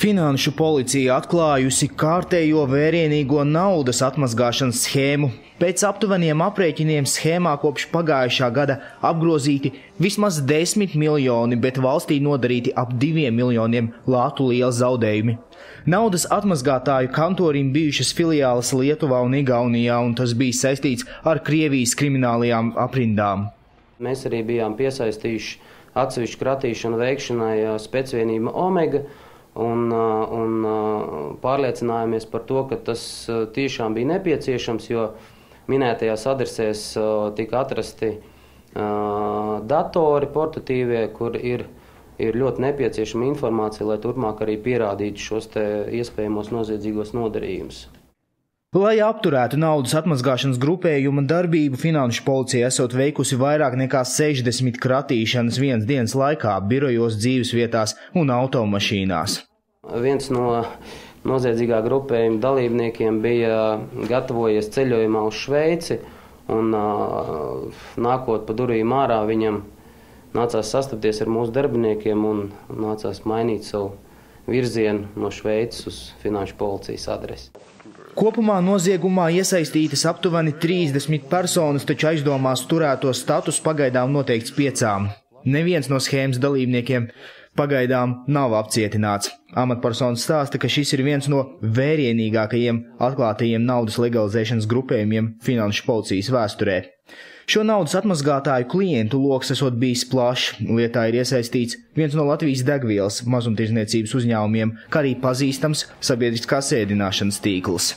Finanšu policija atklājusi kārtējo vērienīgo naudas atmazgāšanas schēmu. Pēc aptuveniem aprēķiniem schēmā kopš pagājušā gada apgrozīti vismaz 10 miljoni, bet valstī nodarīti ap 2 miljoniem lātu lieli zaudējumi. Naudas atmazgātāju kantorim bijušas filiāles Lietuvā un Igaunijā, un tas bija saistīts ar Krievijas kriminālajām aprindām. Mēs arī bijām piesaistījuši atsevišķu kratīšanu veikšanai specvienību Omega, un pārliecinājāmies par to, ka tas tiešām bija nepieciešams, jo minētajās adresēs tika atrasti datori portatīvie, kur ir ļoti nepieciešama informācija, lai turpmāk arī pierādītu šos te iespējamos noziedzīgos nodarījumus. Lai apturētu naudas atmazgāšanas grupējuma darbību, Finanšu policija esot veikusi vairāk nekā 60 kratīšanas vienas dienas laikā birojos, dzīvesvietās un automašīnās. Viens no noziedzīgā grupējuma dalībniekiem bija gatavojies ceļojumā uz Šveici, un nākot pa durvīm ārā, viņam nācās sastapties ar mūsu darbiniekiem un nācās mainīt savu virzienu no Šveices uz Finanšu policijas adresi. Kopumā noziegumā iesaistītas aptuveni 30 personas, taču aizdomās turēto status pagaidām noteikts 5. Neviens no schēmas dalībniekiem pagaidām nav apcietināts. Amatpersonas stāsta, ka šis ir viens no vērienīgākajiem atklātajiem naudas legalizēšanas grupējumiem Finanšu policijas vēsturē. Šo naudas atmazgātāju klientu loks esot bijis plašs. Lietā ir iesaistīts viens no Latvijas degvielas mazumtirdzniecības uzņēmumiem, kā arī pazīstams sabiedriskās ēdināšanas tīkls.